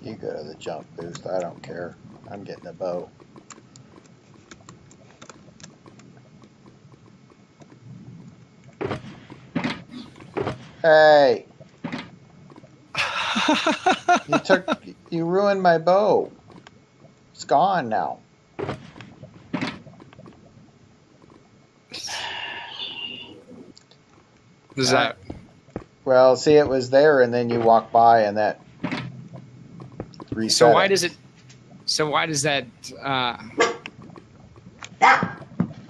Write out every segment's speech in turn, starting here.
You go to the jump boost. I don't care. I'm getting a bow. Hey! You ruined my bow. It's gone now. Is that? Well, see, it was there, and then you walk by, and that reset. So why does it? So why does that?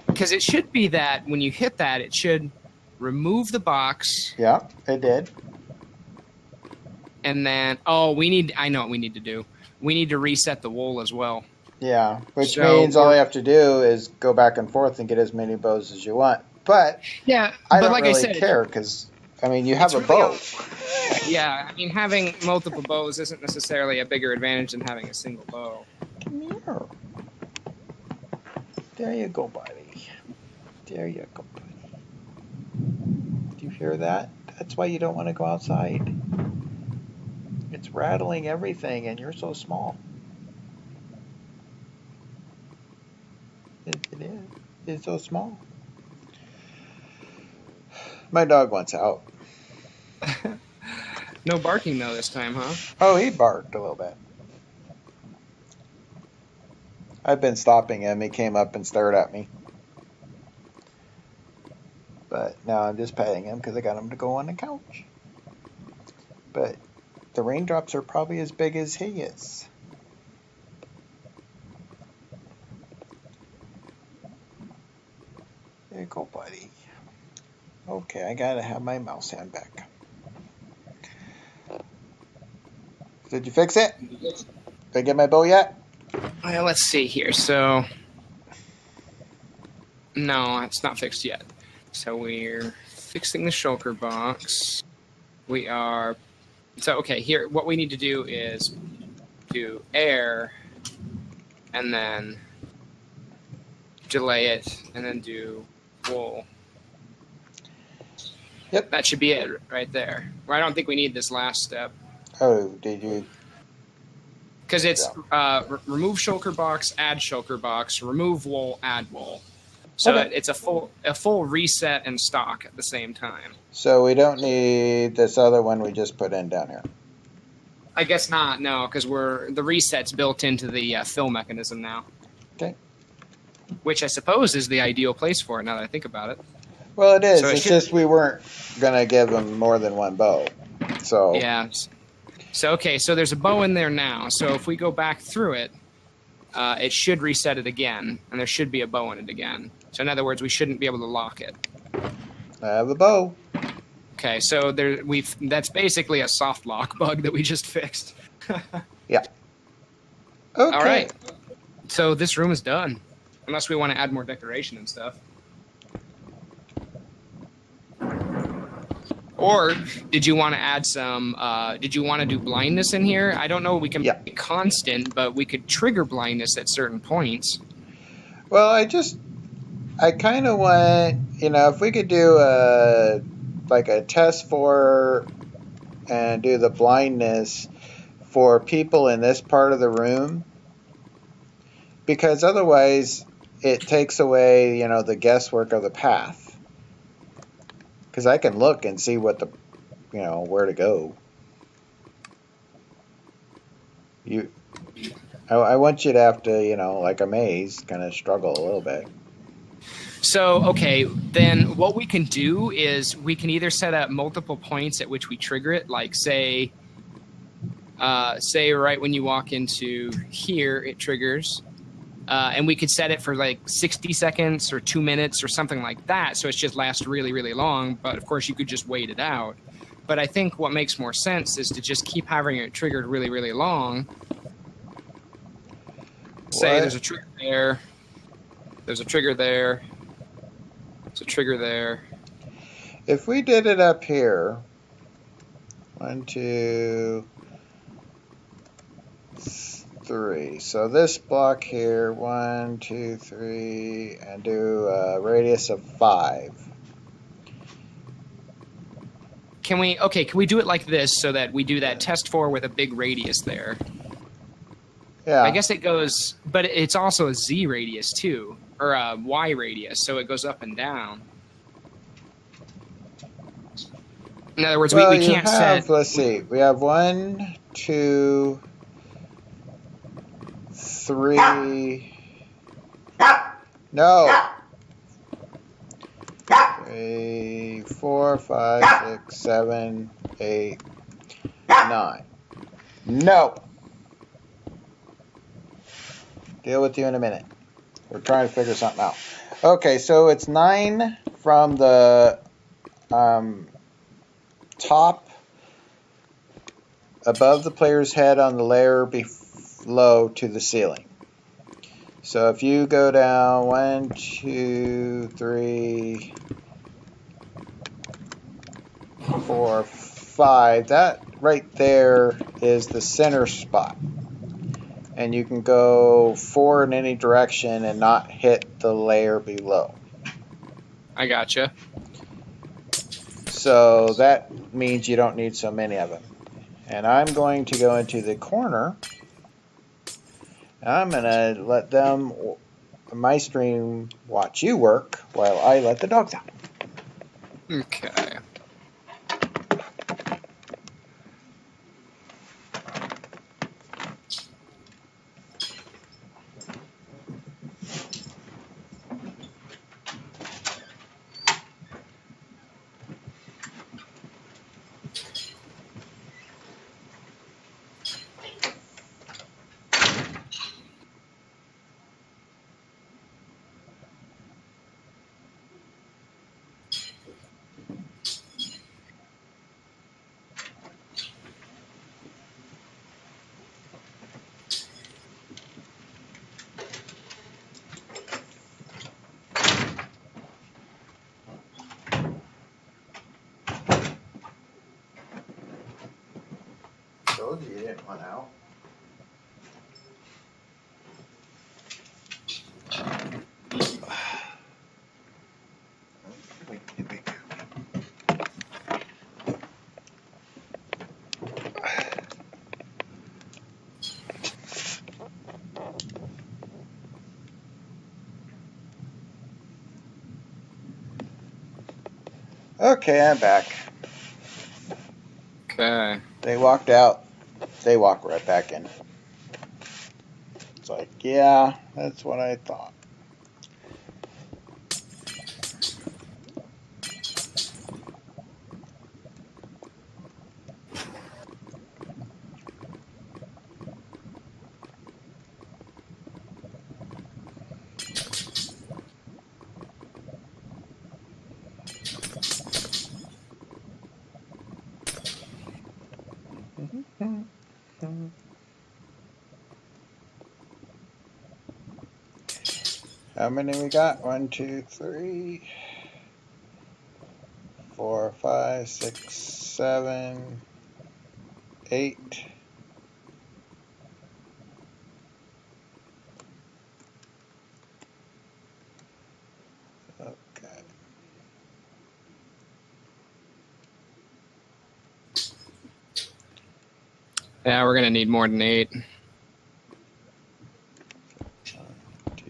Because it should be that when you hit that, it should remove the box. Yeah, it did. And then, I know what we need to do. We need to reset the wool as well. Yeah, which means all you have to do is go back and forth and get as many bows as you want. But yeah, I don't like really I said, care because, I mean, you have a bow. Yeah, I mean, having multiple bows isn't necessarily a bigger advantage than having a single bow. Come here. There you go, buddy. There you go, buddy. Do you hear that? That's why you don't want to go outside. It's rattling everything, and you're so small. It is. It's so small. My dog wants out. No barking, though, this time, huh? Oh, he barked a little bit. I've been stopping him. He came up and stared at me. But now I'm just petting him because I got him to go on the couch. But the raindrops are probably as big as he is. There you go, buddy. Okay, I gotta have my mouse hand back. Did you fix it? Did I get my bow yet? Well, let's see here. So, no, it's not fixed yet. So we're fixing the shulker box. We are... So, okay, here, what we need to do is do air, and then delay it, and then do wool. Yep. That should be it right there. I don't think we need this last step. Oh, did you? Because it's remove shulker box, add shulker box, remove wool, add wool. So Okay. it's a full reset and stock at the same time. So we don't need this other one we just put in down here. I guess not, no, because the reset's built into the fill mechanism now. Okay. Which I suppose is the ideal place for it now that I think about it. Well, it is. So it's just we weren't gonna give them more than one bow. So yeah. So okay, so there's a bow in there now. So if we go back through it, it should reset it again, and there should be a bow in it again. So in other words, we shouldn't be able to lock it. I have a bow. Okay, so that's basically a soft lock bug that we just fixed. Yeah. Okay. All right. So this room is done, unless we want to add more decoration and stuff. Or did you want to add some? Did you want to do blindness in here? I don't know. We can make it constant, but we could trigger blindness at certain points. Well, I kind of want, if we could do like a test for and do the blindness for people in this part of the room, because otherwise it takes away, the guesswork of the path. Because I can look and see what where to go. I want you to have to, like a maze, kind of struggle a little bit. So, okay, then what we can do is we can either set up multiple points at which we trigger it, like say right when you walk into here, it triggers. And we could set it for like 60 seconds or 2 minutes or something like that. So it just lasts really, really long. But of course, you could just wait it out. But I think what makes more sense is to just keep having it triggered really, really long. Say there's a trigger there. There's a trigger there. There's a trigger there. If we did it up here, 1, 2, 3. So this block here, 1, 2, 3, and do a radius of 5. Can we do it like this so that we do that test 4 with a big radius there? Yeah. I guess it goes, but it's also a Z radius too, or a Y radius, so it goes up and down. In other words, well, we you can't have, set. let's see, we have 1, 2, 3. No. 3, 4, 5, 6, 7, 8, 9. No. Deal with you in a minute. We're trying to figure something out. Okay, so it's 9 from the top above the player's head on the layer below to the ceiling. So if you go down 1, 2, 3, 4, 5, that right there is the center spot. And you can go 4 in any direction and not hit the layer below. I gotcha. So that means you don't need so many of them. And I'm going to go into the corner. I'm going to let them, my stream, watch you work while I let the dogs out. Okay. Told you didn't want out. Okay, I'm back. Okay. They walked out. They walk right back in. It's like, yeah, that's what I thought. How many we got? 1, 2, 3, 4, 5, 6, 7, 8. Okay. Yeah, we're gonna need more than 8. 1, 2, 6, 7, 8.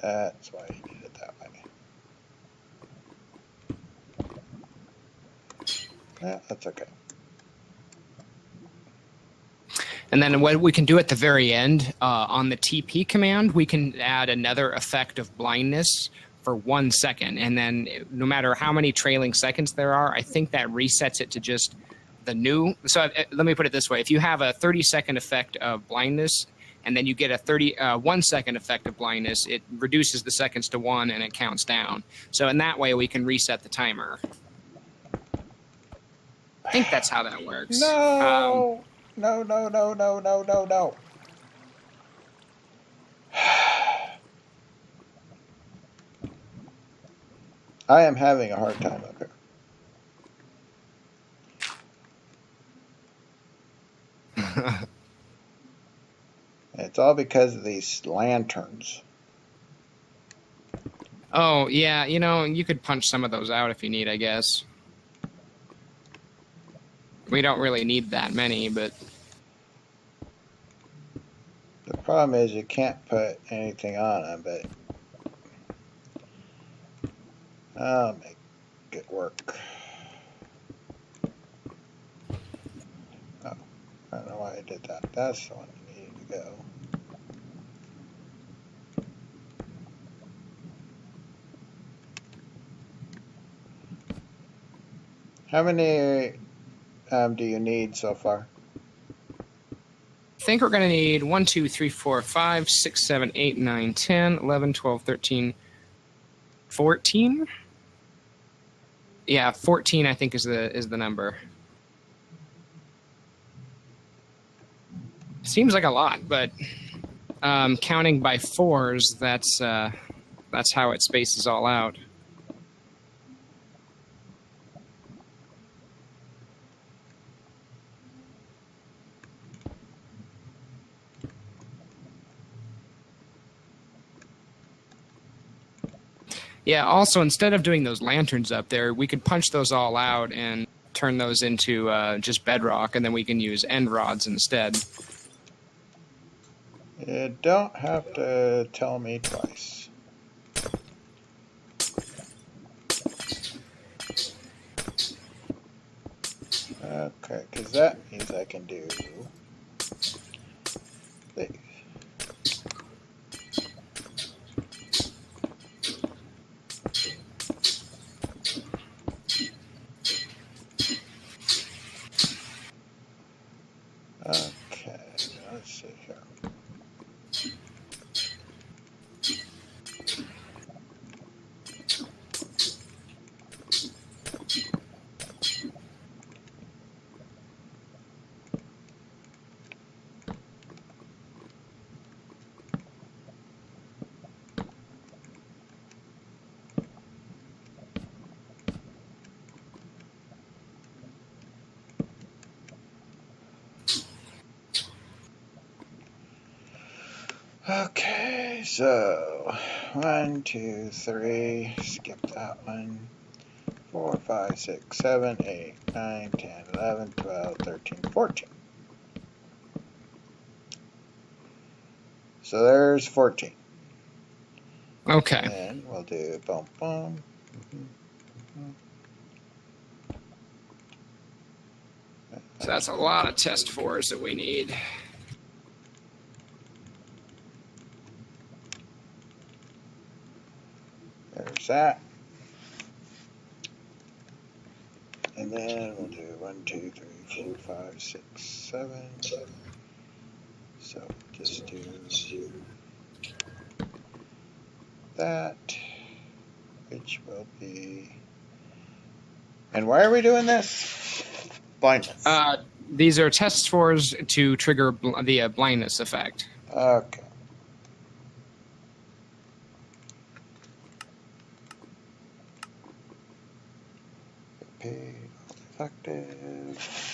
That's why you did it that way. Yeah, that's okay. And then what we can do at the very end, on the TP command, we can add another effect of blindness for 1 second. And then no matter how many trailing seconds there are, I think that resets it to just the new. So let me put it this way: if you have a 30-second effect of blindness, and then you get a 1-second effect of blindness, it reduces the seconds to 1 and it counts down. So in that way, we can reset the timer. I think that's how that works. No, no, no, no, no, no, no, no. I am having a hard time up here. It's all because of these lanterns. Oh, yeah, you know, you could punch some of those out if you need, I guess. We don't really need that many, but... The problem is you can't put anything on them, but I'll make it work. Oh, I don't know why I did that. That's the one that needed to go. How many do you need so far? I think we're going to need 1, 2, 3, 4, 5, 6, 7, 8, 9, 10, 11, 12, 13, 14? Yeah, 14 I think is the number. Seems like a lot, but counting by 4s, that's how it spaces all out. Yeah, also, instead of doing those lanterns up there, we could punch those all out and turn those into just bedrock, and then we can use end rods instead. You don't have to tell me twice. Okay, because that means I can do these. Okay, let's see here. Okay, so 1, 2, 3, skip that one. 4, 5, 6, 7, 8, 9, 10, 11, 12, 13, 14. So there's 14. Okay. And we'll do boom, boom. So that's a lot of test 4s that we need. There's that. And then we'll do 1, 2, 3, 4, 5, 6, 7. So just do that, which will be. And why are we doing this? Blindness. These are test 4s to trigger the blindness effect. Okay. Repeat, effective.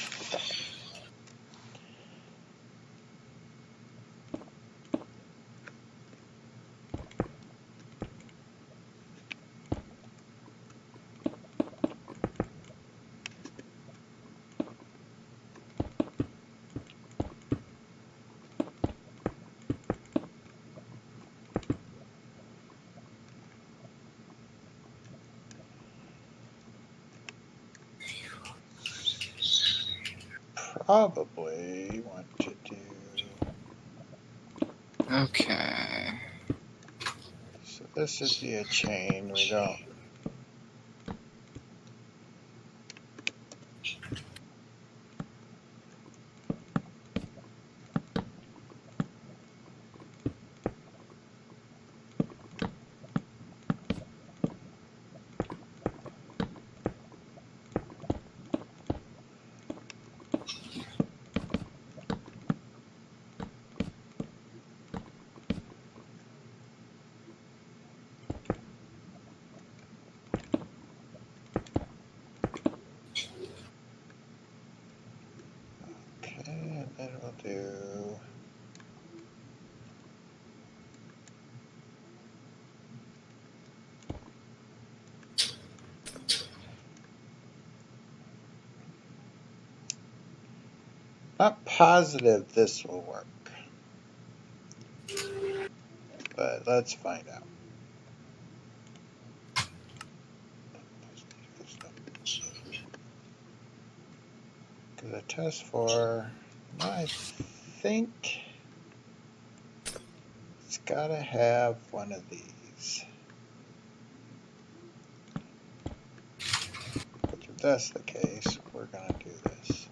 Probably want to do. Okay. So this would be a chain. We don't. Not positive this will work, but let's find out. Because the test for, I think it's got to have one of these. But if that's the case, we're going to do this.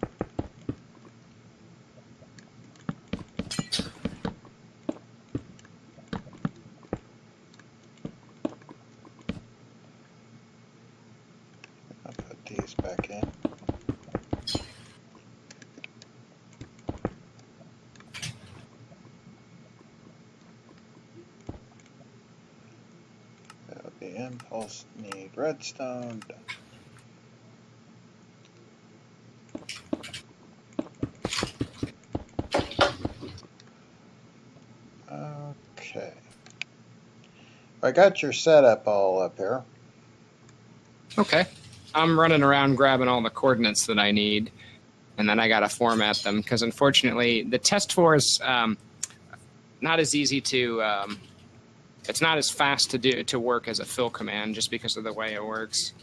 I'll put these back in. That'll be impulse, need redstone, done. Okay. I got your setup all up here. Okay. I'm running around grabbing all the coordinates that I need, and then I got to format them because unfortunately the test for is not as easy to. It's not as fast to work as a fill command just because of the way it works,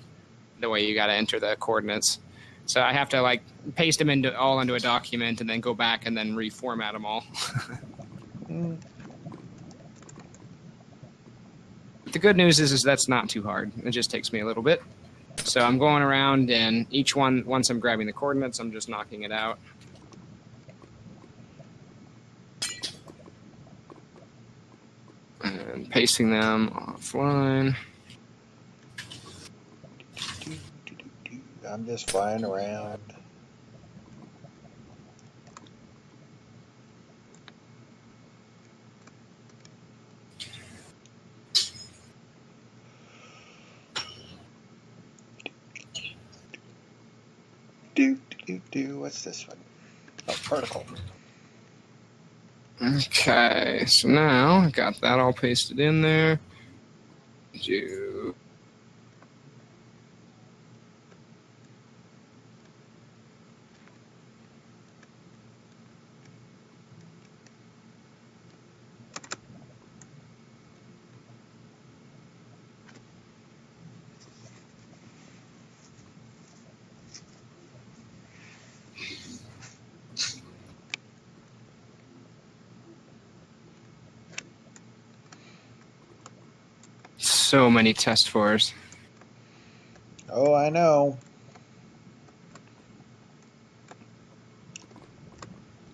the way you got to enter the coordinates. So I have to like paste them all into a document and then go back and then reformat them all. The good news is that's not too hard. It just takes me a little bit. So I'm going around, and each one, once I'm grabbing the coordinates, I'm just knocking it out. And pasting them offline. I'm just flying around. What's this one? Oh, particle. Okay, so now I got that all pasted in there. So many test fors. Oh, I know.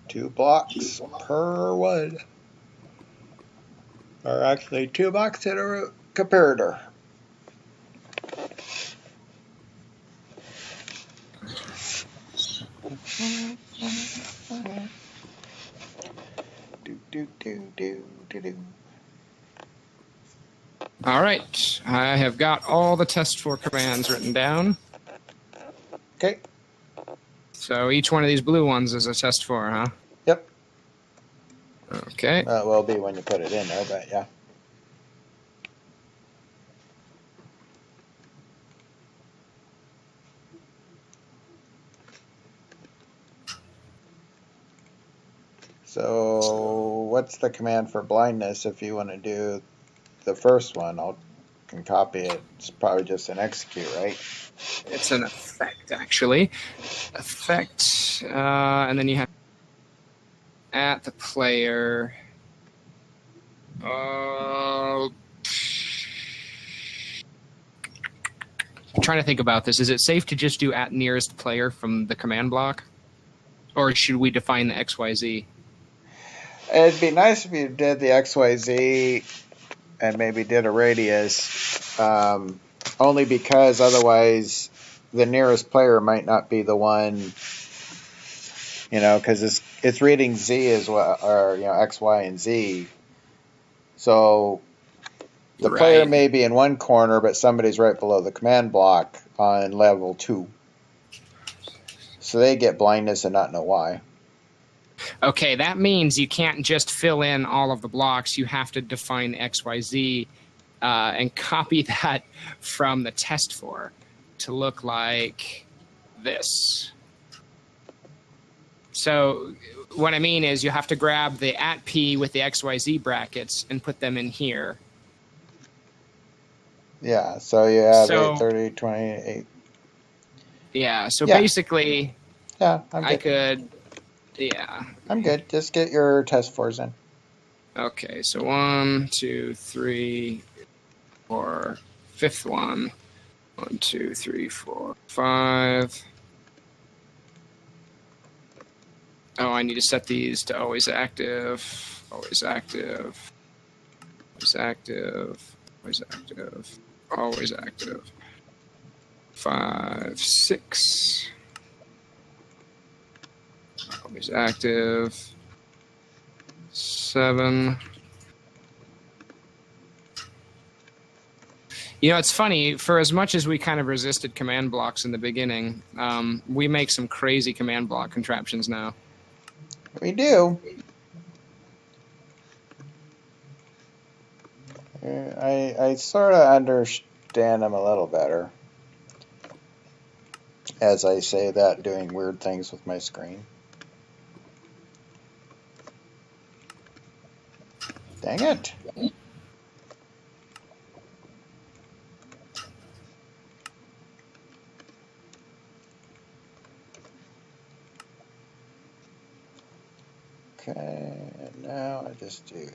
2 blocks per one. Or actually 2 blocks in a comparator. All right, I have got all the test for commands written down. Okay. So each one of these blue ones is a test for, huh? Yep. Okay. It will be when you put it in there, but yeah. So what's the command for blindness if you want to do the first one? I can copy it. It's probably just an execute, right? It's an effect, actually. Effect, and then you have at the player. I'm trying to think about this. Is it safe to just do at nearest player from the command block? Or should we define the XYZ? It'd be nice if you did the XYZ and maybe did a radius, only because otherwise the nearest player might not be the one, because it's reading Z as well, or X, Y, and Z. So the player may be in one corner, but somebody's right below the command block on level 2. So they get blindness and not know why. Okay, that means you can't just fill in all of the blocks. You have to define XYZ and copy that from the test for to look like this. So what I mean is you have to grab the @p with the XYZ brackets and put them in here. Yeah, so you have So 830, 28. yeah, so Yeah. basically Yeah, I'm good. I could, yeah. I'm good. Just get your test fours in. Okay, so 1, 2, 3, 4, fifth one. 1, 2, 3, 4, 5. Oh, I need to set these to always active, always active, always active, always active, always active. 5, 6. Always active. 7. You know, it's funny, for as much as we kind of resisted command blocks in the beginning, we make some crazy command block contraptions now. We do. I sort of understand them a little better as I say that, doing weird things with my screen. Dang it. Okay, and now I just do...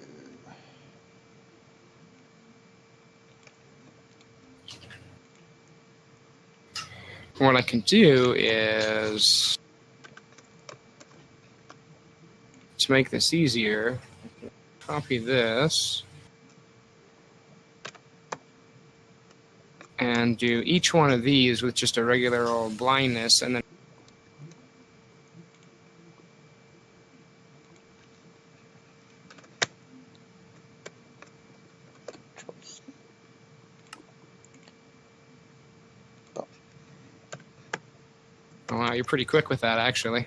What I can do is, to make this easier, copy this and do each one of these with just a regular old blindness, and then oh, wow, you're pretty quick with that, actually.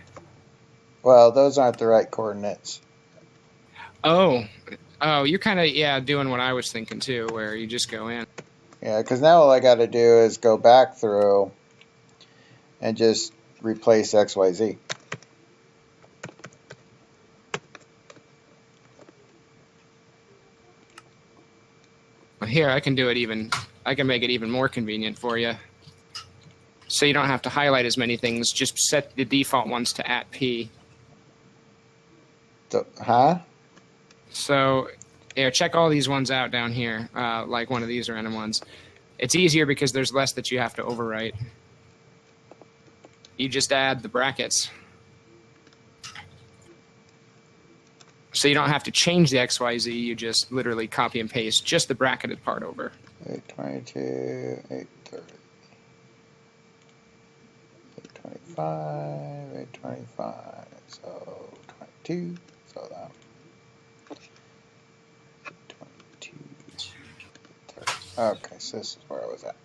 Well, those aren't the right coordinates. Oh, you're kind of, yeah, doing what I was thinking too, where you just go in. Yeah, because now all I got to do is go back through and just replace XYZ. Here, I can do it even, I can make it even more convenient for you. So you don't have to highlight as many things, just set the default ones to @p. So, huh? So, here, check all these ones out down here, like one of these random ones. It's easier because there's less that you have to overwrite. You just add the brackets. So you don't have to change the XYZ, you just literally copy and paste just the bracketed part over. 822, 830, 825, 825, so 22, so that. 22, 30. Okay, so this is where I was at.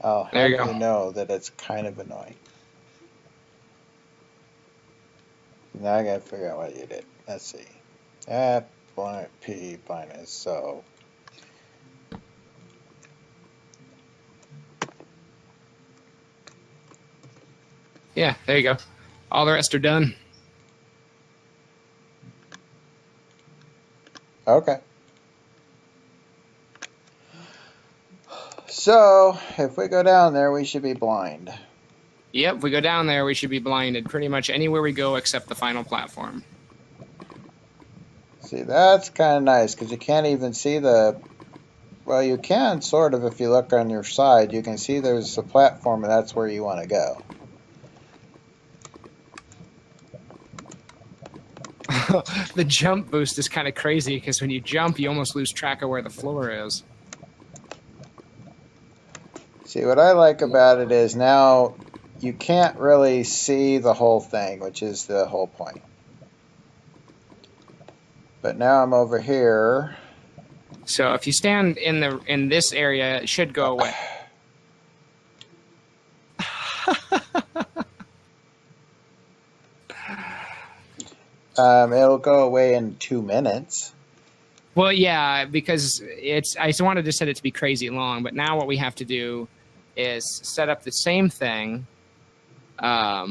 I'll have you know that it's kind of annoying. Now I gotta figure out what you did. Let's see. That P minus, so. Yeah, there you go. All the rest are done. Okay. So, if we go down there, we should be blind. Yep, if we go down there, we should be blinded pretty much anywhere we go except the final platform. See, that's kind of nice, because you can't even see the... Well, you can, sort of, if you look on your side. You can see there's a platform, and that's where you want to go. The jump boost is kind of crazy, because when you jump, you almost lose track of where the floor is. See, what I like about it is now you can't really see the whole thing, which is the whole point. But now I'm over here. So if you stand in this area, it should go away. It'll go away in 2 minutes. Well, yeah, because I just wanted to set it to be crazy long, but now what we have to do is set up the same thing, but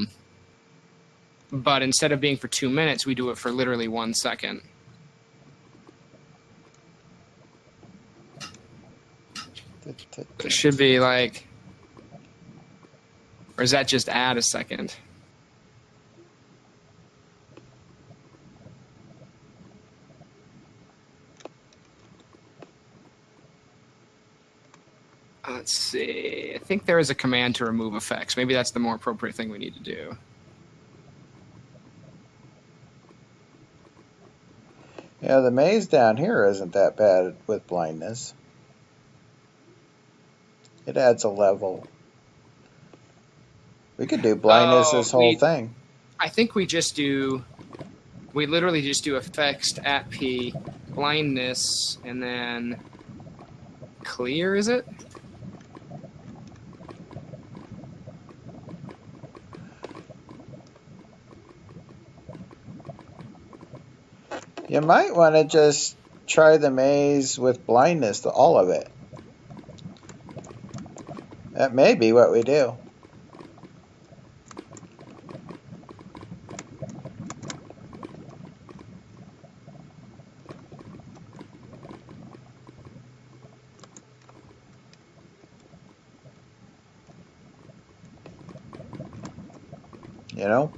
instead of being for 2 minutes, we do it for literally 1 second. It should be like, or is that just add a second? Let's see. I think there is a command to remove effects. Maybe that's the more appropriate thing we need to do. Yeah, the maze down here isn't that bad with blindness. It adds a level. We could do blindness this whole thing. I think we literally just do effects at P, blindness, and then clear, is it? You might want to just try the maze with blindness, all of it. That may be what we do. You know?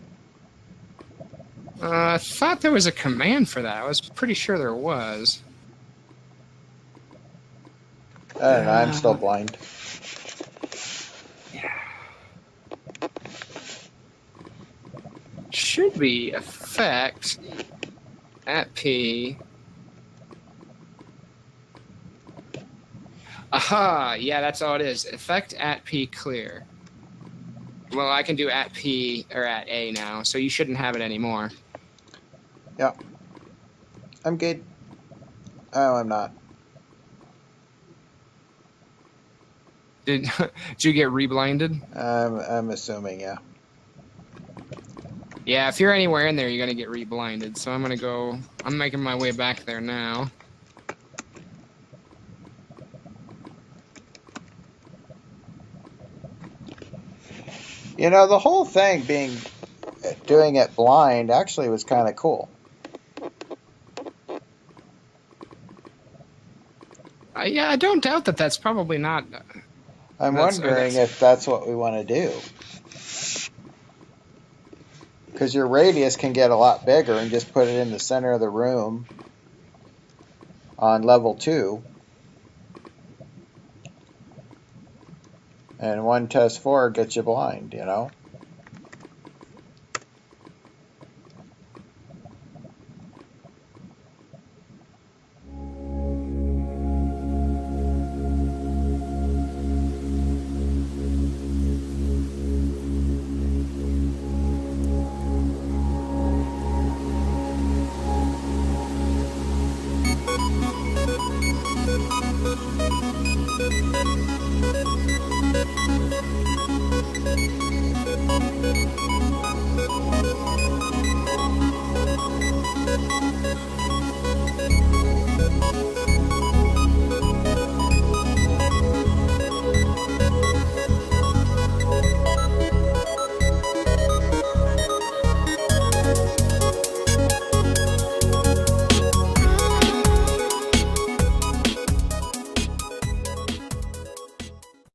I thought there was a command for that. I was pretty sure there was. I don't know. I'm still blind. Should be effect at P. Aha! Yeah, that's all it is. Effect at P clear. Well, I can do at P or at A now, so you shouldn't have it anymore. Yeah. I'm good. Oh, I'm not. Did you get reblinded? I'm assuming, yeah. Yeah, if you're anywhere in there, you're going to get reblinded. So I'm going to go... I'm making my way back there now. You know, the whole thing doing it blind actually was kind of cool. Yeah, I don't doubt that that's probably not... I'm wondering if that's what we want to do. Because your radius can get a lot bigger and just put it in the center of the room on level 2. And one test 4 gets you blind, you know?